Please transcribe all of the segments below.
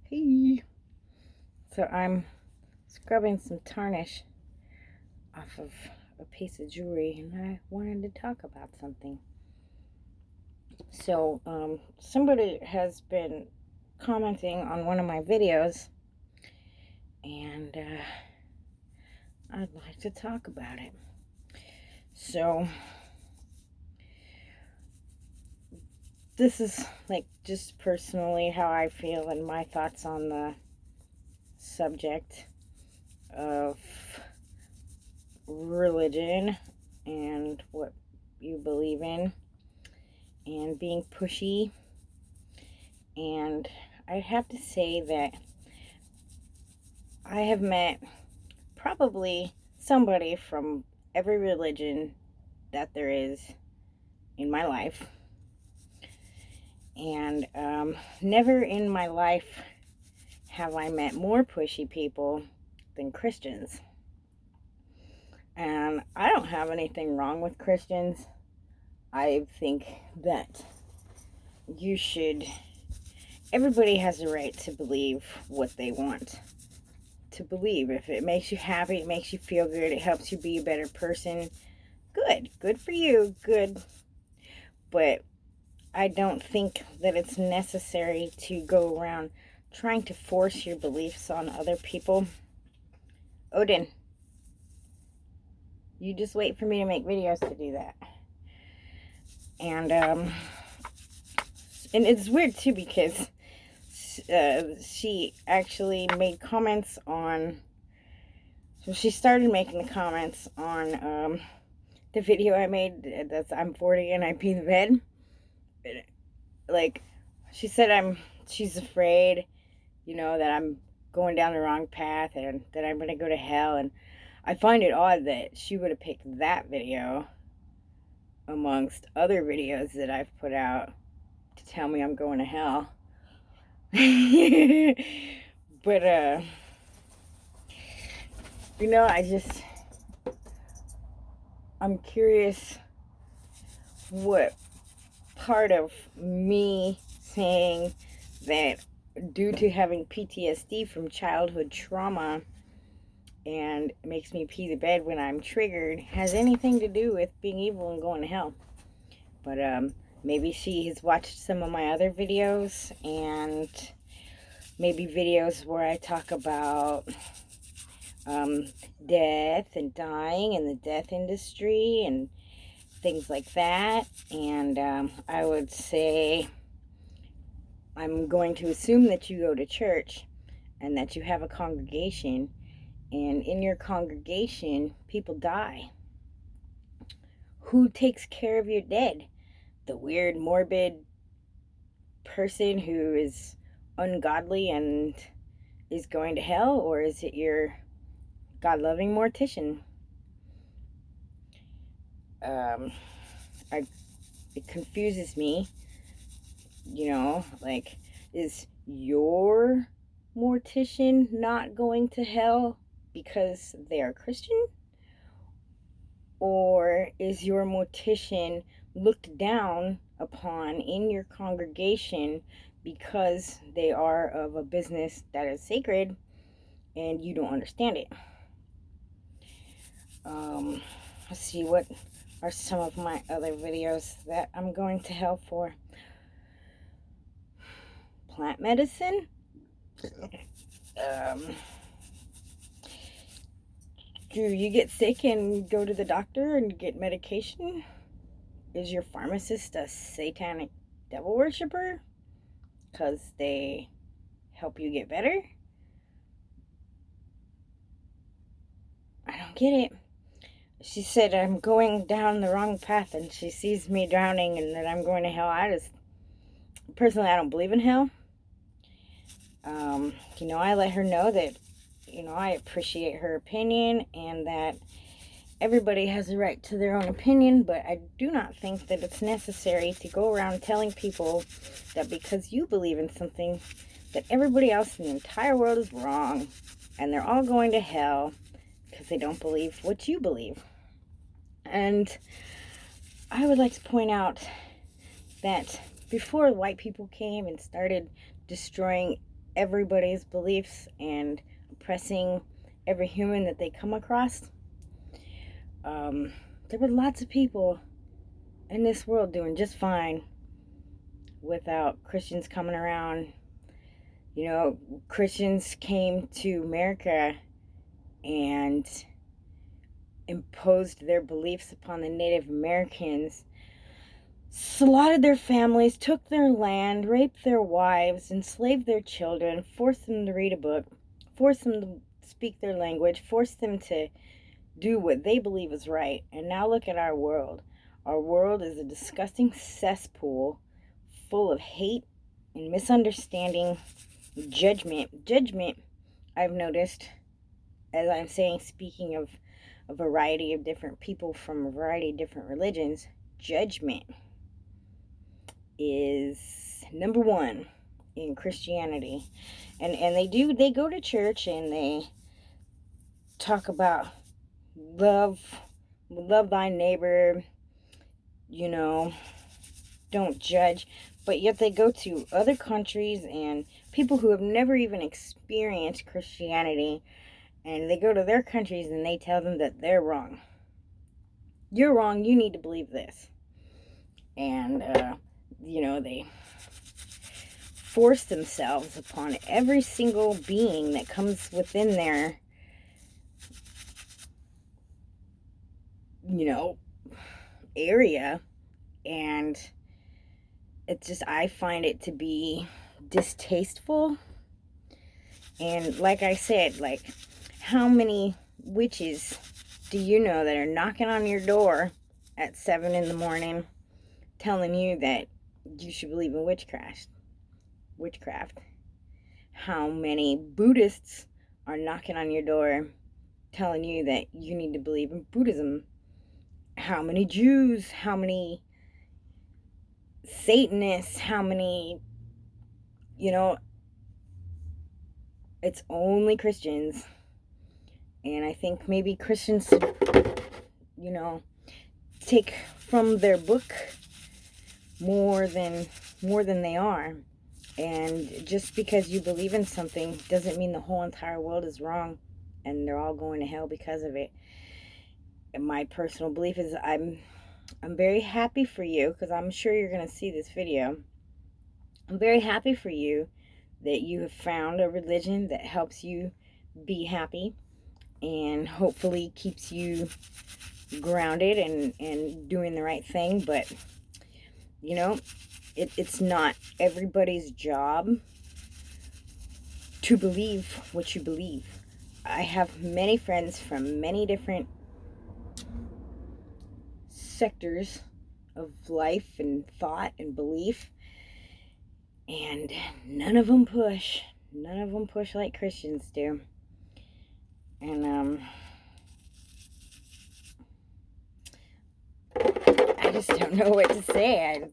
Hey, so I'm scrubbing some tarnish off of a piece of jewelry, and I wanted to talk about something. So, somebody has been commenting on one of my videos, and I'd like to talk about it. So, this is like just personally how I feel and my thoughts on the subject of religion and what you believe in and being pushy. And I have to say that I have met probably somebody from every religion that there is in my life. And never in my life have I met more pushy people than Christians. And I don't have anything wrong with Christians. I think that everybody has the right to believe what they want to believe. If it makes you happy, it makes you feel good, it helps you be a better person, good for you, good. But I don't think that it's necessary to go around trying to force your beliefs on other people. Odin, you just wait for me to make videos to do that. And it's weird too, because she actually made comments on, so she started making the comments on the video I made that's I'm 40 and I pee the bed. Like, she said she's afraid, that I'm going down the wrong path and that I'm going to go to hell. And I find it odd that she would have picked that video amongst other videos that I've put out to tell me I'm going to hell. But, I'm curious what part of me saying that due to having PTSD from childhood trauma and it makes me pee the bed when I'm triggered has anything to do with being evil and going to hell. But maybe she has watched some of my other videos, and maybe videos where I talk about death and dying and the death industry and things like that. And I would say, I'm going to assume that you go to church and that you have a congregation, and in your congregation people die. Who takes care of your dead? The weird, morbid person who is ungodly and is going to hell, or is it your God-loving mortician? It confuses me, like, is your mortician not going to hell because they are Christian? Or is your mortician looked down upon in your congregation because they are of a business that is sacred and you don't understand it? Let's see, what are some of my other videos that I'm going to hell for? Plant medicine? Do you get sick and go to the doctor and get medication? Is your pharmacist a satanic devil worshiper because they help you get better? I don't get it. She said I'm going down the wrong path and she sees me drowning and that I'm going to hell. Personally, I don't believe in hell. I let her know that, I appreciate her opinion and that everybody has a right to their own opinion, but I do not think that it's necessary to go around telling people that because you believe in something, that everybody else in the entire world is wrong and they're all going to hell because they don't believe what you believe. And I would like to point out that before white people came and started destroying everybody's beliefs and oppressing every human that they come across. There were lots of people in this world doing just fine without Christians coming around. You know, Christians came to America and imposed their beliefs upon the Native Americans, slaughtered their families, took their land, raped their wives, enslaved their children, forced them to read a book, forced them to speak their language, forced them to do what they believe is right. And now look at our world. Our world is a disgusting cesspool full of hate and misunderstanding, judgment. Judgment, I've noticed, as I'm saying, speaking of a variety of different people from a variety of different religions, judgment is number one in Christianity. And they go to church and they talk about love thy neighbor, you know, don't judge. But yet they go to other countries and people who have never even experienced Christianity, and they go to their countries and they tell them that they're wrong. You're wrong, you need to believe this. And, you know, they force themselves upon every single being that comes within their, you know, area. And it's just, I find it to be distasteful. And like I said, like, how many witches do you know that are knocking on your door at 7 in the morning telling you that you should believe in witchcraft? How many Buddhists are knocking on your door telling you that you need to believe in Buddhism? How many Jews? How many Satanists? How many, you know, it's only Christians. And I think maybe Christians, you know, take from their book more than they are. And just because you believe in something doesn't mean the whole entire world is wrong and they're all going to hell because of it. And my personal belief is I'm very happy for you, because I'm sure you're going to see this video. I'm very happy for you that you have found a religion that helps you be happy and hopefully keeps you grounded and doing the right thing. But, you know, it's not everybody's job to believe what you believe. I have many friends from many different sectors of life and thought and belief, and none of them push like Christians do. And I just don't know what to say.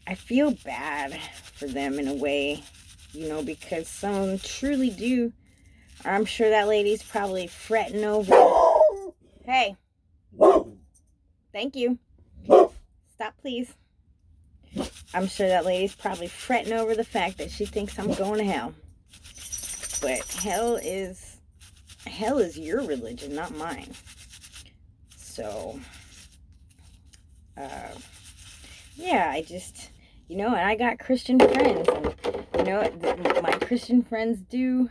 I feel bad for them in a way, you know, because some of them truly do. I'm sure that lady's probably fretting over. Hey, thank you. Stop, please. I'm sure that lady's probably fretting over the fact that she thinks I'm going to hell. But hell is your religion, not mine. So, yeah, I just, you know, and I got Christian friends, and, you know, my Christian friends do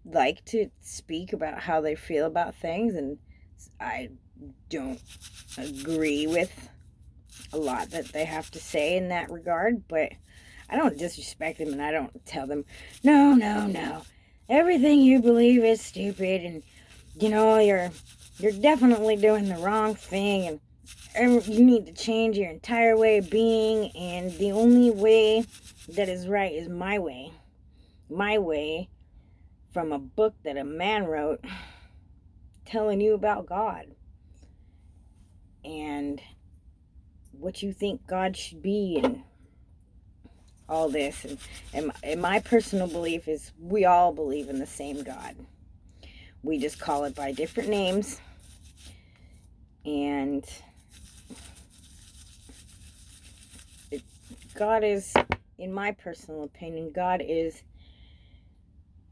like to speak about how they feel about things, and I don't agree with a lot that they have to say in that regard, but I don't disrespect them, and I don't tell them, no, everything you believe is stupid, and, you know, you're definitely doing the wrong thing, and you need to change your entire way of being, and the only way that is right is my way from a book that a man wrote telling you about God and what you think God should be and all this. And my personal belief is we all believe in the same God. We just call it by different names. And God is, in my personal opinion, God is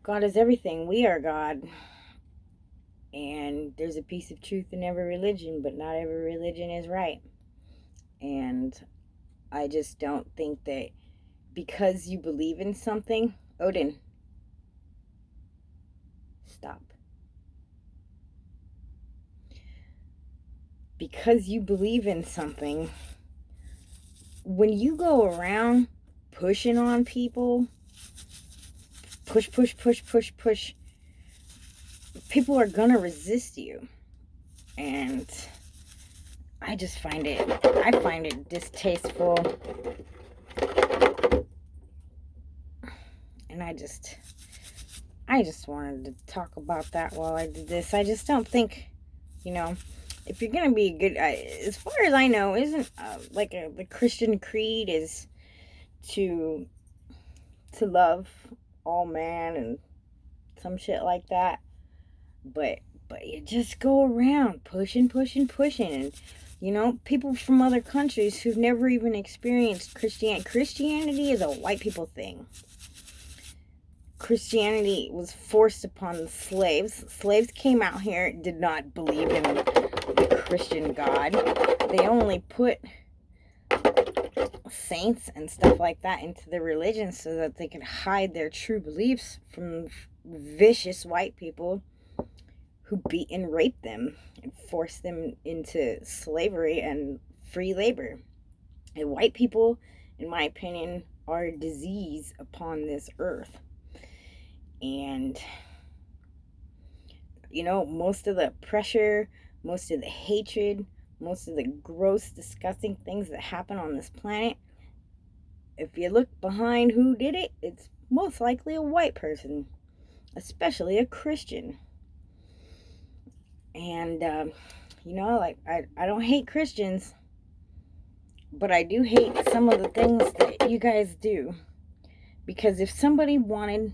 everything. We are God. And there's a piece of truth in every religion, but not every religion is right. And I just don't think that because you believe in something, Odin, stop. Because you believe in something, when you go around pushing on people, push, people are gonna resist you. And I find it distasteful. And I just wanted to talk about that while I did this. I just don't think, if you're gonna be good, as far as I know, isn't the Christian creed is to love all man and some shit like that. But you just go around pushing, and people from other countries who've never even experienced Christianity. Christianity is a white people thing. Christianity was forced upon the slaves. Slaves came out here, did not believe in the Christian God. They only put saints and stuff like that into the religion so that they could hide their true beliefs from vicious white people who beat and raped them and forced them into slavery and free labor. And white people, in my opinion, are a disease upon this earth. And, most of the pressure, most of the hatred, most of the gross, disgusting things that happen on this planet, if you look behind who did it, it's most likely a white person, especially a Christian. And, I don't hate Christians, but I do hate some of the things that you guys do. Because if somebody wanted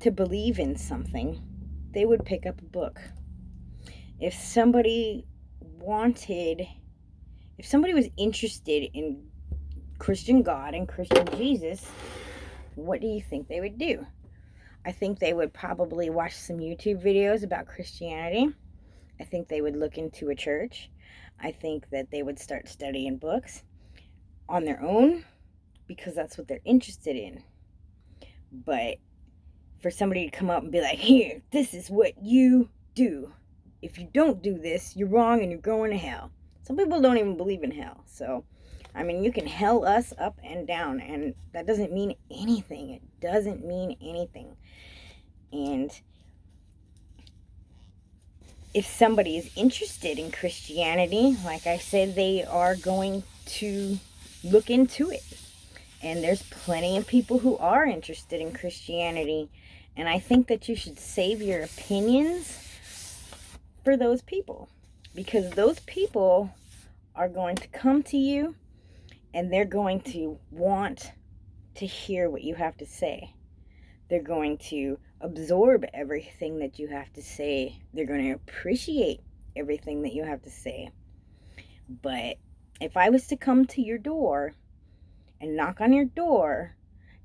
to believe in something, they would pick up a book. If somebody was interested in Christian God and Christian Jesus, what do you think they would do? I think they would probably watch some YouTube videos about Christianity. I think they would look into a church. I think that they would start studying books on their own because that's what they're interested in. But for somebody to come up and be like, here, this is what you do. If you don't do this, you're wrong and you're going to hell. Some people don't even believe in hell. So, you can hell us up and down, and that doesn't mean anything. It doesn't mean anything. And if somebody is interested in Christianity, like I said, they are going to look into it. And there's plenty of people who are interested in Christianity. And I think that you should save your opinions for those people. Because those people are going to come to you and they're going to want to hear what you have to say. They're going to absorb everything that you have to say. They're going to appreciate everything that you have to say. But if I was to come to your door and knock on your door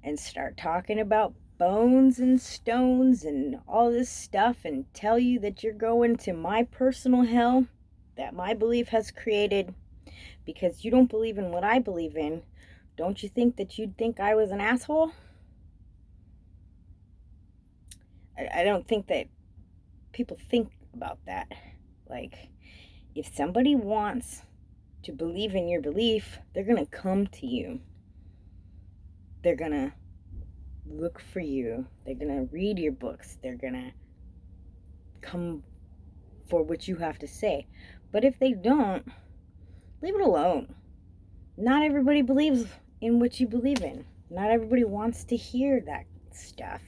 and start talking about bones and stones and all this stuff and tell you that you're going to my personal hell that my belief has created because you don't believe in what I believe in, don't you think that you'd think I was an asshole? I don't think that people think about that. Like, if somebody wants to believe in your belief, they're going to come to you. They're going to look for you. They're going to read your books. They're going to come for what you have to say. But if they don't, leave it alone. Not everybody believes in what you believe in. Not everybody wants to hear that stuff.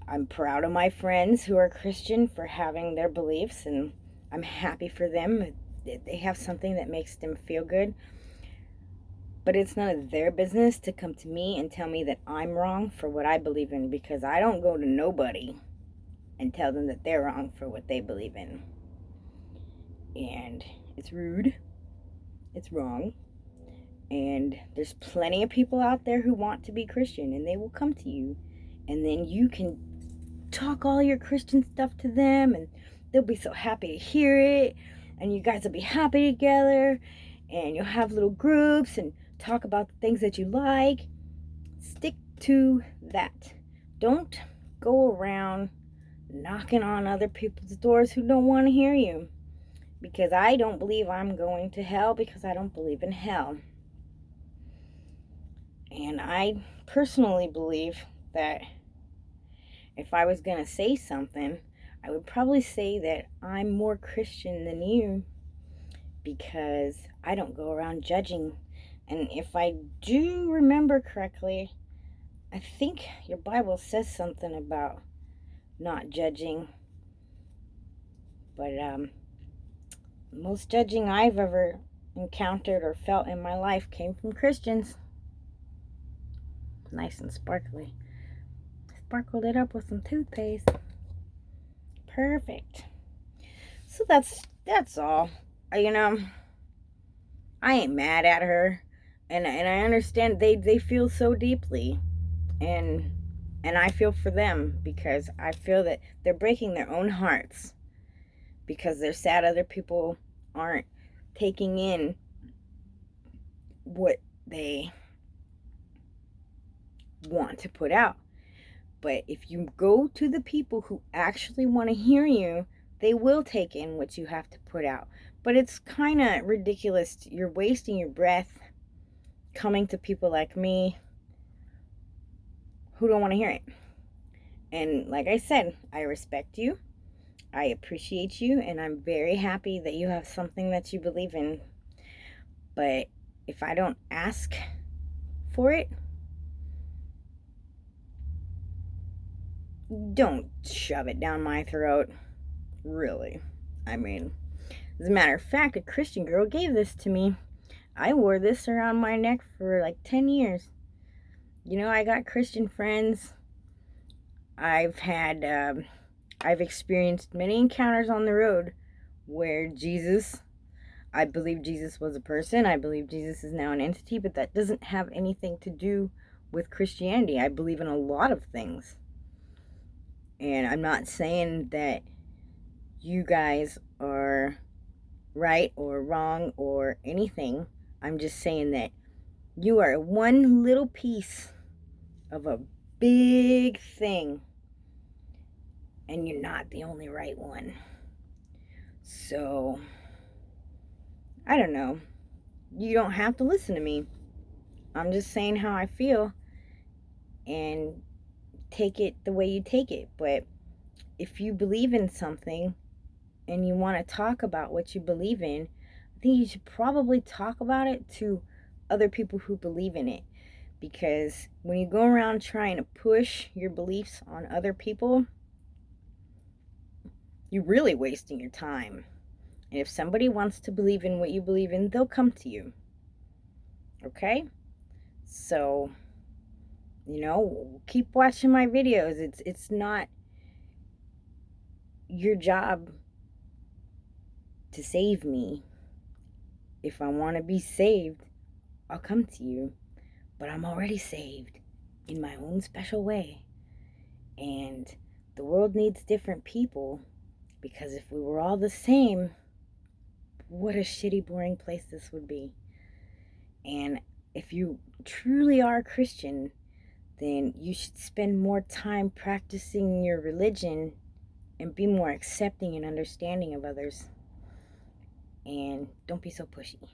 I'm proud of my friends who are Christian for having their beliefs, and I'm happy for them. They have something that makes them feel good. But it's none of their business to come to me and tell me that I'm wrong for what I believe in, because I don't go to nobody and tell them that they're wrong for what they believe in. And it's rude. It's wrong. And there's plenty of people out there who want to be Christian, and they will come to you. And then you can talk all your Christian stuff to them, and they'll be so happy to hear it. And you guys will be happy together, and you'll have little groups and talk about the things that you like. Stick to that. Don't go around knocking on other people's doors who don't want to hear you. Because I don't believe I'm going to hell, because I don't believe in hell. And I personally believe that if I was going to say something, I would probably say that I'm more Christian than you, because I don't go around judging. And if I do remember correctly, I think your Bible says something about not judging. But most judging I've ever encountered or felt in my life came from Christians. Nice and sparkly. Sparkled it up with some toothpaste. Perfect. So that's all. You know, I ain't mad at her, and I understand they feel so deeply, and I feel for them, because I feel that they're breaking their own hearts because they're sad other people aren't taking in what they want to put out. But if you go to the people who actually want to hear you, they will take in what you have to put out. But it's kind of ridiculous. You're wasting your breath coming to people like me who don't want to hear it. And like I said, I respect you, I appreciate you, and I'm very happy that you have something that you believe in. But if I don't ask for it, don't shove it down my throat. Really. I mean, as a matter of fact, a Christian girl gave this to me. I wore this around my neck for like 10 years. You know, I got Christian friends. I've experienced many encounters on the road where I believe Jesus was a person. I believe Jesus is now an entity, but that doesn't have anything to do with Christianity. I believe in a lot of things. And I'm not saying that you guys are right or wrong or anything. I'm just saying that you are one little piece of a big thing, and you're not the only right one. So, I don't know. You don't have to listen to me. I'm just saying how I feel, and take it the way you take it. But if you believe in something and you want to talk about what you believe in, I think you should probably talk about it to other people who believe in it. Because when you go around trying to push your beliefs on other people, you're really wasting your time. And if somebody wants to believe in what you believe in, they'll come to you. Okay? So, you know, keep watching my videos. It's not your job to save me. If I want to be saved, I'll come to you. But I'm already saved in my own special way. And the world needs different people, because if we were all the same, what a shitty, boring place this would be. And if you truly are a Christian, then you should spend more time practicing your religion and be more accepting and understanding of others. And don't be so pushy.